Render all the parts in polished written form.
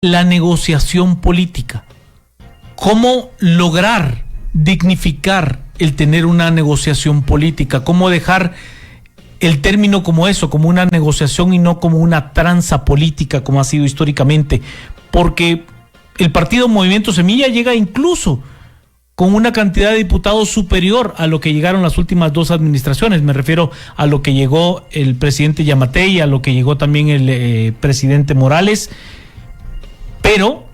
la negociación política. ¿Cómo lograr dignificar el tener una negociación política? ¿Cómo dejar el término como eso, como una negociación y no como una tranza política como ha sido históricamente? Porque el partido Movimiento Semilla llega incluso con una cantidad de diputados superior a lo que llegaron las últimas dos administraciones. Me refiero a lo que llegó el presidente Yamatei, a lo que llegó también el presidente Morales. Pero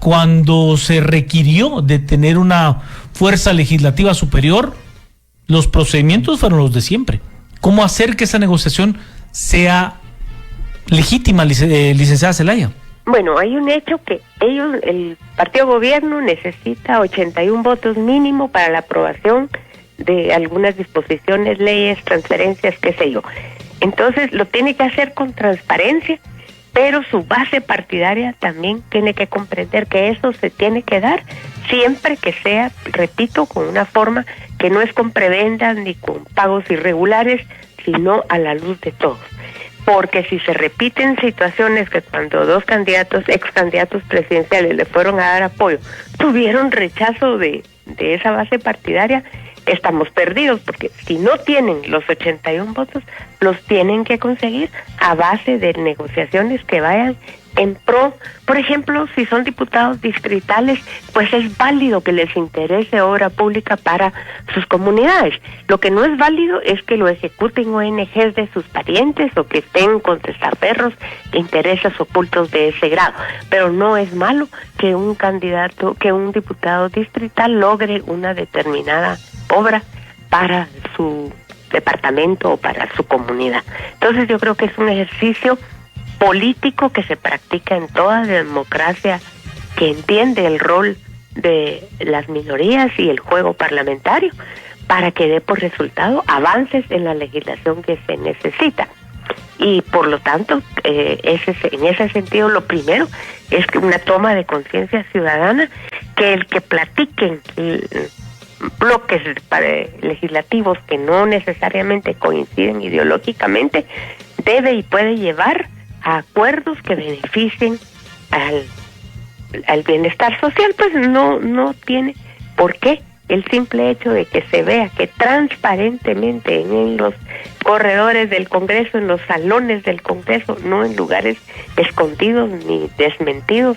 cuando se requirió de tener una fuerza legislativa superior, los procedimientos fueron los de siempre. ¿Cómo hacer que esa negociación sea legítima, licenciada Zelaya? Bueno, hay un hecho que el partido gobierno necesita 81 votos mínimo para la aprobación de algunas disposiciones, leyes, transferencias, qué sé yo. Entonces lo tiene que hacer con transparencia, pero su base partidaria también tiene que comprender que eso se tiene que dar siempre que sea, repito, con una forma que no es con prebendas ni con pagos irregulares, sino a la luz de todos. Porque si se repiten situaciones que cuando dos ex candidatos presidenciales le fueron a dar apoyo, tuvieron rechazo de esa base partidaria, estamos perdidos, porque si no tienen los 81 votos, los tienen que conseguir a base de negociaciones que vayan en pro. Por ejemplo, si son diputados distritales, pues es válido que les interese obra pública para sus comunidades. Lo que no es válido es que lo ejecuten ONGs de sus parientes o que estén con testaferros de intereses ocultos de ese grado. Pero no es malo que un diputado distrital logre una determinada obra para su departamento o para su comunidad. Entonces yo creo que es un ejercicio político que se practica en toda democracia, que entiende el rol de las minorías y el juego parlamentario para que dé por resultado avances en la legislación que se necesita. Y por lo tanto, en ese sentido, lo primero es que una toma de conciencia ciudadana, que el que platiquen bloques legislativos que no necesariamente coinciden ideológicamente debe y puede llevar a acuerdos que beneficien al bienestar social. Pues no tiene por qué el simple hecho de que se vea que transparentemente en los corredores del Congreso, en los salones del Congreso, no en lugares escondidos ni desmentidos,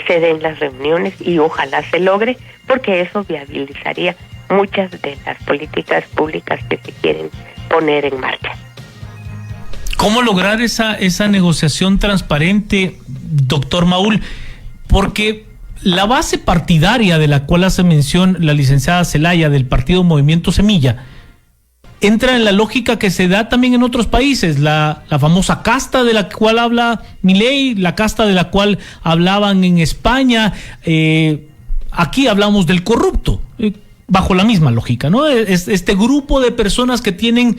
se den las reuniones, y ojalá se logre, porque eso viabilizaría muchas de las políticas públicas que se quieren poner en marcha. ¿Cómo lograr esa negociación transparente, doctor Maúl? Porque la base partidaria de la cual hace mención la licenciada Zelaya, del partido Movimiento Semilla, entra en la lógica que se da también en otros países, la famosa casta de la cual habla Milei, la casta de la cual hablaban en España. Aquí hablamos del corrupto, bajo la misma lógica, ¿no? Este grupo de personas que están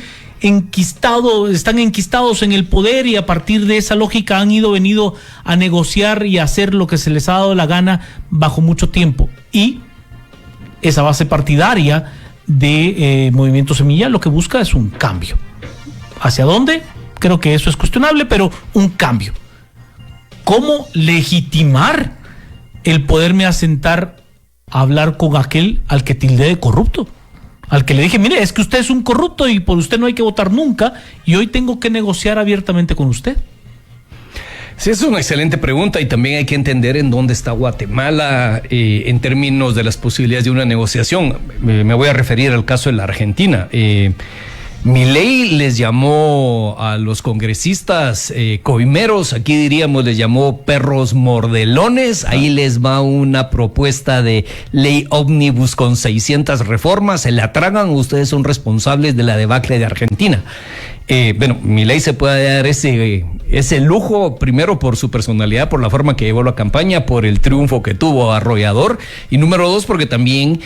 enquistados en el poder, y a partir de esa lógica han venido a negociar y a hacer lo que se les ha dado la gana bajo mucho tiempo. Y esa base partidaria de Movimiento Semilla lo que busca es un cambio. ¿Hacia dónde? Creo que eso es cuestionable, pero un cambio. ¿Cómo legitimar el poderme asentar a hablar con aquel al que tildé de corrupto? Al que le dije, mire, es que usted es un corrupto y por usted no hay que votar nunca, y hoy tengo que negociar abiertamente con usted. Sí, es una excelente pregunta, y también hay que entender en dónde está Guatemala en términos de las posibilidades de una negociación. Me voy a referir al caso de la Argentina. Milei les llamó a los congresistas coimeros, aquí diríamos les llamó perros mordelones. Ahí les va una propuesta de ley ómnibus con 600 reformas, se la tragan, ustedes son responsables de la debacle de Argentina. Milei se puede dar ese lujo, primero por su personalidad, por la forma que llevó la campaña, por el triunfo que tuvo arrollador, y número dos, porque también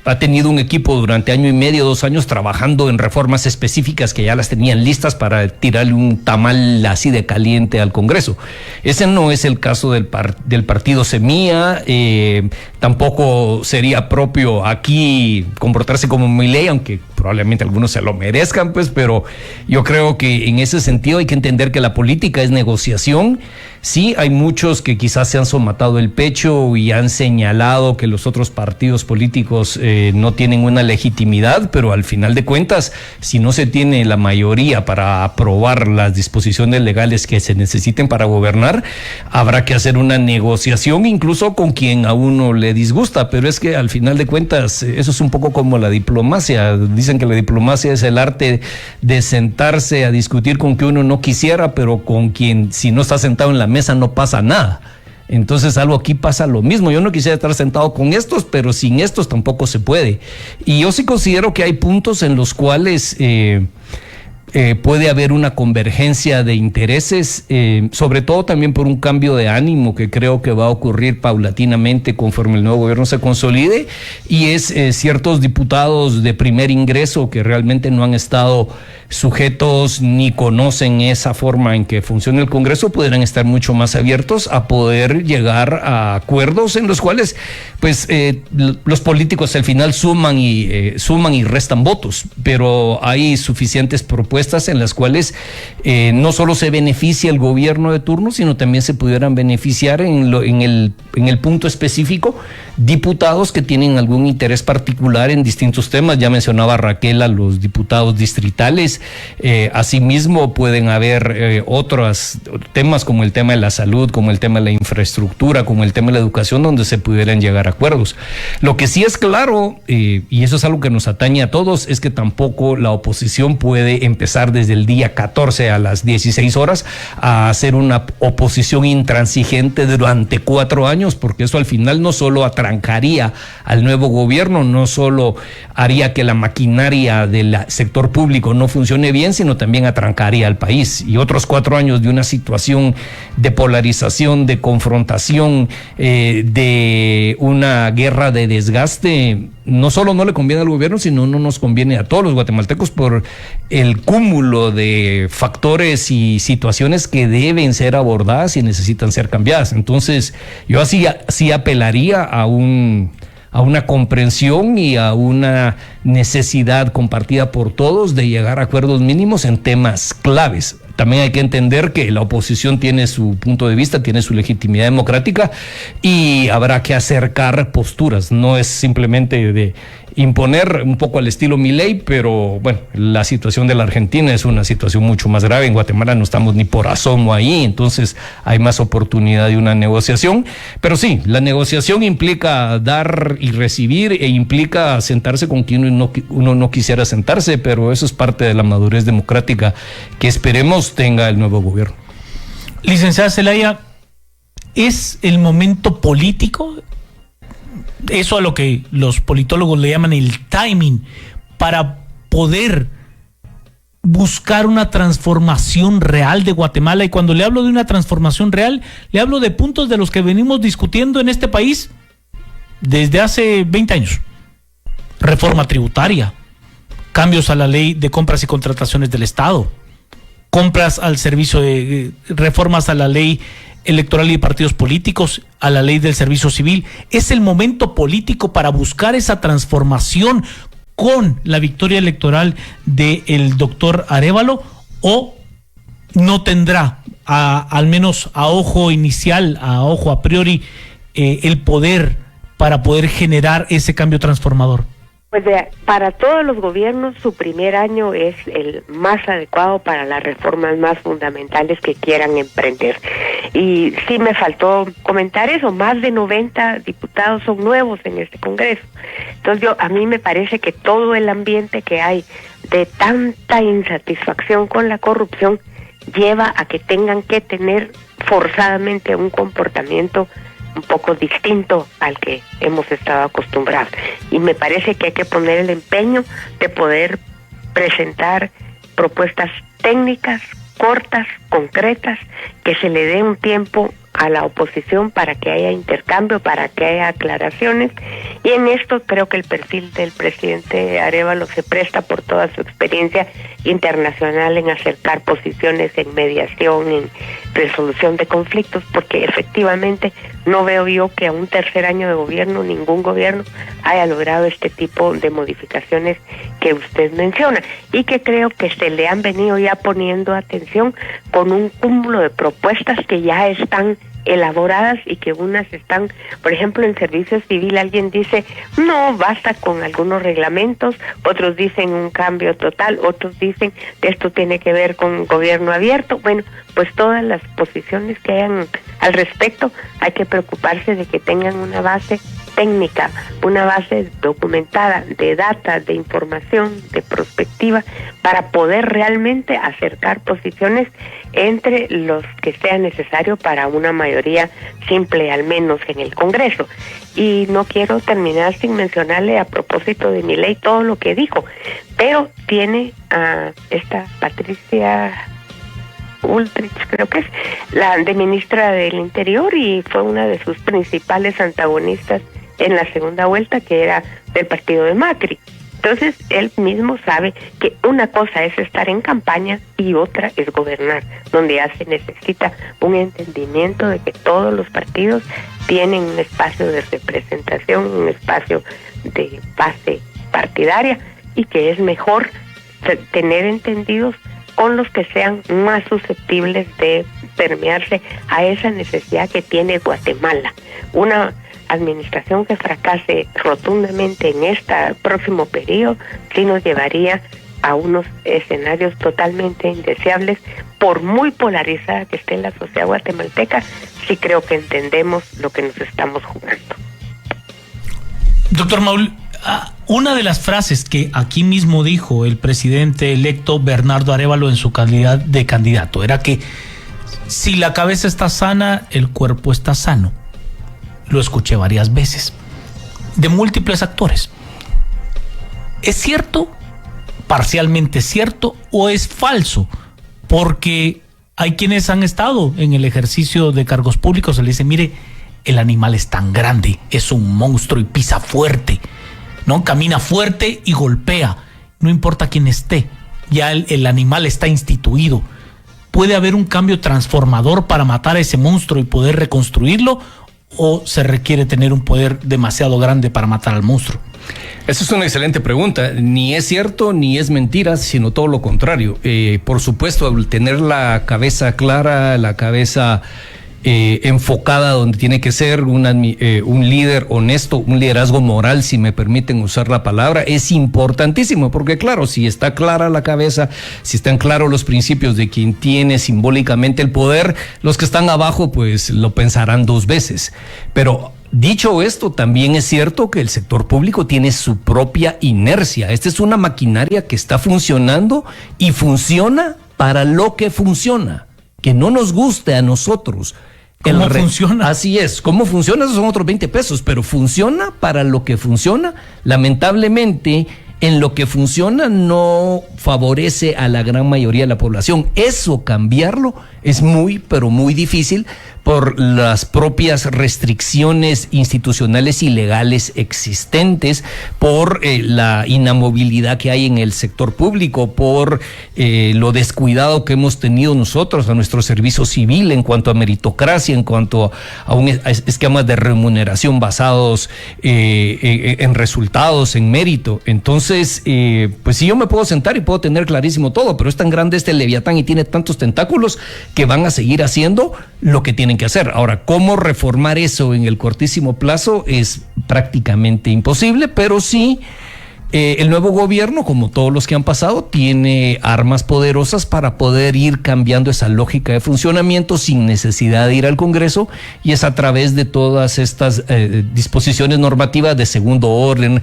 ha tenido un equipo durante año y medio, 2 años, trabajando en reformas específicas que ya las tenían listas para tirarle un tamal así de caliente al Congreso. Ese no es el caso del partido Semilla. Tampoco sería propio aquí comportarse como Milei, aunque probablemente algunos se lo merezcan, pues, pero yo creo que en ese sentido hay que entender que la política es negociación. Sí, hay muchos que quizás se han somatado el pecho y han señalado que los otros partidos políticos no tienen una legitimidad, pero al final de cuentas, si no se tiene la mayoría para aprobar las disposiciones legales que se necesiten para gobernar, habrá que hacer una negociación incluso con quien a uno le disgusta, pero es que al final de cuentas eso es un poco como la diplomacia. Dicen que la diplomacia es el arte de sentarse a discutir con que uno no quisiera, pero con quien si no está sentado en la mesa no pasa nada. Entonces algo aquí pasa lo mismo. Yo no quisiera estar sentado con estos, pero sin estos tampoco se puede. Y yo sí considero que hay puntos en los cuales puede haber una convergencia de intereses, sobre todo también por un cambio de ánimo que creo que va a ocurrir paulatinamente conforme el nuevo gobierno se consolide, y es ciertos diputados de primer ingreso que realmente no han estado sujetos ni conocen esa forma en que funciona el Congreso, podrán estar mucho más abiertos a poder llegar a acuerdos en los cuales pues los políticos al final suman y restan votos, pero hay suficientes propuestas en las cuales no solo se beneficia el gobierno de turno, sino también se pudieran beneficiar en el punto específico diputados que tienen algún interés particular en distintos temas. Ya mencionaba Raquel a los diputados distritales. Asimismo pueden haber otros temas como el tema de la salud, como el tema de la infraestructura, como el tema de la educación, donde se pudieran llegar a acuerdos. Lo que sí es claro, y eso es algo que nos atañe a todos, es que tampoco la oposición puede empezar desde el día 14 a las 16 horas a hacer una oposición intransigente durante 4 años, porque eso al final no solo atrancaría al nuevo gobierno, no solo haría que la maquinaria del sector público no funcione bien, sino también atrancaría al país. Y otros 4 años de una situación de polarización, de confrontación, de una guerra de desgaste, no solo no le conviene al gobierno, sino no nos conviene a todos los guatemaltecos por el cúmulo de factores y situaciones que deben ser abordadas y necesitan ser cambiadas. Entonces, yo así apelaría a una comprensión y a una necesidad compartida por todos de llegar a acuerdos mínimos en temas claves. También hay que entender que la oposición tiene su punto de vista, tiene su legitimidad democrática y habrá que acercar posturas. No es simplemente de imponer un poco al estilo Milei, pero bueno, la situación de la Argentina es una situación mucho más grave. En Guatemala no estamos ni por asomo ahí, entonces hay más oportunidad de una negociación. Pero sí, la negociación implica dar y recibir e implica sentarse con quien uno no quisiera sentarse, pero eso es parte de la madurez democrática que esperemos tenga el nuevo gobierno. Licenciada Zelaya, ¿es el momento político, eso a lo que los politólogos le llaman el timing, para poder buscar una transformación real de Guatemala? Y cuando le hablo de una transformación real, le hablo de puntos de los que venimos discutiendo en este país desde hace 20 años. Reforma tributaria, cambios a la ley de compras y contrataciones del Estado, compras al servicio de reformas a la ley electoral y de partidos políticos, a la ley del servicio civil. ¿Es el momento político para buscar esa transformación con la victoria electoral del doctor Arévalo, o no tendrá, al menos a ojo inicial, a ojo a priori, el poder para poder generar ese cambio transformador? Pues para todos los gobiernos su primer año es el más adecuado para las reformas más fundamentales que quieran emprender. Y sí me faltó comentar eso, más de 90 diputados son nuevos en este Congreso. Entonces a mí me parece que todo el ambiente que hay de tanta insatisfacción con la corrupción lleva a que tengan que tener forzadamente un comportamiento un poco distinto al que hemos estado acostumbrados. Y me parece que hay que poner el empeño de poder presentar propuestas técnicas, cortas, concretas, que se le dé un tiempo a la oposición para que haya intercambio, para que haya aclaraciones. Y en esto creo que el perfil del presidente Arévalo se presta por toda su experiencia internacional en acercar posiciones, en mediación, en resolución de conflictos, porque efectivamente no veo yo que a un tercer año de gobierno ningún gobierno haya logrado este tipo de modificaciones que usted menciona, y que creo que se le han venido ya poniendo atención con un cúmulo de propuestas propuestas que ya están elaboradas y que unas están, por ejemplo, en servicio civil alguien dice, no, basta con algunos reglamentos, otros dicen un cambio total, otros dicen esto tiene que ver con gobierno abierto. Bueno, pues todas las posiciones que hayan al respecto hay que preocuparse de que tengan una base técnica, una base documentada de data, de información, de perspectiva, para poder realmente acercar posiciones entre los que sea necesario para una mayoría simple, al menos en el Congreso. Y no quiero terminar sin mencionarle a propósito de Milei todo lo que dijo, pero tiene a esta Patricia Bullrich, creo que es la de ministra del Interior, y fue una de sus principales antagonistas en la segunda vuelta, que era del partido de Macri. Entonces, él mismo sabe que una cosa es estar en campaña y otra es gobernar, donde ya se necesita un entendimiento de que todos los partidos tienen un espacio de representación, un espacio de base partidaria, y que es mejor tener entendidos con los que sean más susceptibles de permearse a esa necesidad que tiene Guatemala. Una administración que fracase rotundamente en este próximo periodo sí nos llevaría a unos escenarios totalmente indeseables. Por muy polarizada que esté la sociedad guatemalteca, sí creo que entendemos lo que nos estamos jugando. Doctor Maul, una de las frases que aquí mismo dijo el presidente electo Bernardo Arévalo en su calidad de candidato era que si la cabeza está sana, el cuerpo está sano. Lo escuché varias veces, de múltiples actores. ¿Es cierto, parcialmente cierto, o es falso? Porque hay quienes han estado en el ejercicio de cargos públicos, se le dice, mire, el animal es tan grande, es un monstruo y pisa fuerte, ¿no? Camina fuerte y golpea, no importa quién esté, ya el animal está instituido. ¿Puede haber un cambio transformador para matar a ese monstruo y poder reconstruirlo? ¿O se requiere tener un poder demasiado grande para matar al monstruo? Esa es una excelente pregunta. Ni es cierto ni es mentira, sino todo lo contrario. Por supuesto, al tener la cabeza clara, la cabeza enfocada donde tiene que ser, un líder honesto, un liderazgo moral, si me permiten usar la palabra, es importantísimo, porque claro, si está clara la cabeza, si están claros los principios de quien tiene simbólicamente el poder, los que están abajo pues lo pensarán dos veces. Pero dicho esto, también es cierto que el sector público tiene su propia inercia. Esta es una maquinaria que está funcionando y funciona para lo que funciona. Que no nos guste a nosotros. ¿Cómo funciona? Así es. ¿Cómo funciona? Esos son otros 20 pesos, pero funciona para lo que funciona. Lamentablemente, en lo que funciona no favorece a la gran mayoría de la población. Eso, cambiarlo, es muy, pero muy difícil por las propias restricciones institucionales y legales existentes, por la inamovilidad que hay en el sector público, por lo descuidado que hemos tenido nosotros a nuestro servicio civil en cuanto a meritocracia, en cuanto a esquemas de remuneración basados en resultados, en mérito. Entonces, pues si yo me puedo sentar y puedo tener clarísimo todo, pero es tan grande este leviatán y tiene tantos tentáculos que van a seguir haciendo lo que tienen que hacer. Ahora, ¿cómo reformar eso en el cortísimo plazo? Es prácticamente imposible, pero sí, el nuevo gobierno, como todos los que han pasado, tiene armas poderosas para poder ir cambiando esa lógica de funcionamiento sin necesidad de ir al Congreso, y es a través de todas estas disposiciones normativas de segundo orden,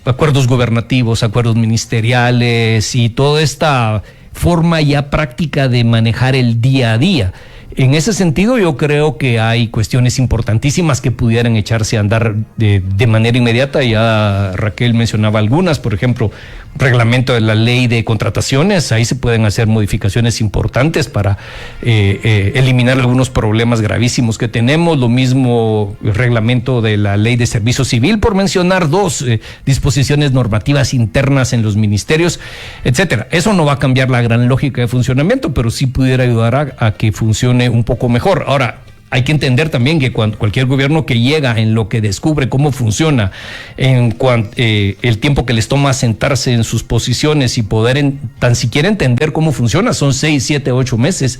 acuerdos gubernativos, acuerdos ministeriales y toda esta forma ya práctica de manejar el día a día. En ese sentido, yo creo que hay cuestiones importantísimas que pudieran echarse a andar de manera inmediata. Ya Raquel mencionaba algunas, por ejemplo, reglamento de la ley de contrataciones. Ahí se pueden hacer modificaciones importantes para eliminar algunos problemas gravísimos que tenemos. Lo mismo reglamento de la ley de servicio civil, por mencionar dos disposiciones normativas internas en los ministerios, etcétera. Eso no va a cambiar la gran lógica de funcionamiento, pero sí pudiera ayudar a que funcione un poco mejor. Ahora, hay que entender también que cualquier gobierno que llega, en lo que descubre cómo funciona, el tiempo que les toma sentarse en sus posiciones y poder tan siquiera entender cómo funciona, son 6, 7, 8 meses.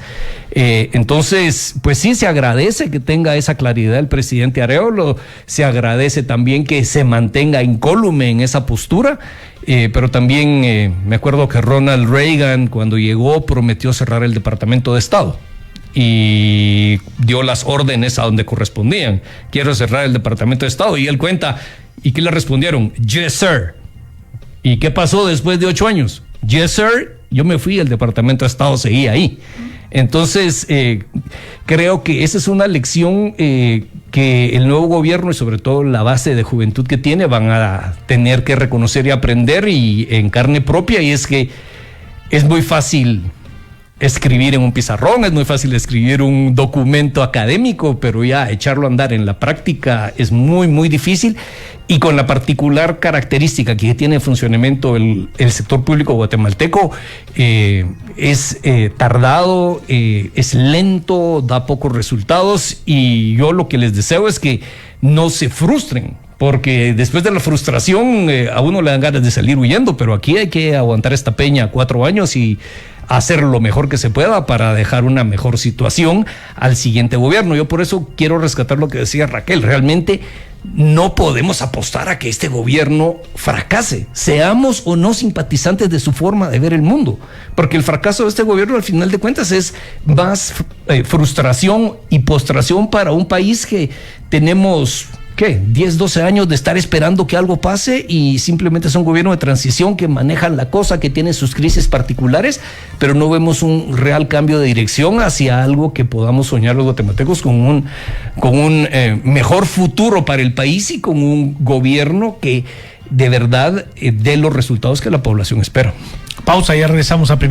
Entonces, pues sí, se agradece que tenga esa claridad el presidente Arevalo, se agradece también que se mantenga incólume en esa postura, pero también me acuerdo que Ronald Reagan, cuando llegó, prometió cerrar el Departamento de Estado y dio las órdenes a donde correspondían. Quiero cerrar el Departamento de Estado. Y él cuenta, ¿y qué le respondieron? Yes, sir. ¿Y qué pasó después de 8 años? Yes, sir. Yo me fui, el Departamento de Estado seguía ahí. Entonces, creo que esa es una lección que el nuevo gobierno y sobre todo la base de juventud que tiene van a tener que reconocer y aprender y en carne propia, y es que es muy fácil escribir en un pizarrón, es muy fácil escribir un documento académico, pero ya echarlo a andar en la práctica es muy, muy difícil, y con la particular característica que tiene funcionamiento el sector público guatemalteco, es tardado, es lento, da pocos resultados, y yo lo que les deseo es que no se frustren, porque después de la frustración a uno le dan ganas de salir huyendo, pero aquí hay que aguantar esta peña 4 años y hacer lo mejor que se pueda para dejar una mejor situación al siguiente gobierno. Yo por eso quiero rescatar lo que decía Raquel. Realmente no podemos apostar a que este gobierno fracase, seamos o no simpatizantes de su forma de ver el mundo, porque el fracaso de este gobierno al final de cuentas es más frustración y postración para un país que tenemos 10, 12 años de estar esperando que algo pase, y simplemente es un gobierno de transición que manejan la cosa, que tiene sus crisis particulares, pero no vemos un real cambio de dirección hacia algo que podamos soñar los guatemaltecos con un mejor futuro para el país y con un gobierno que de verdad dé los resultados que la población espera. Pausa, ya regresamos a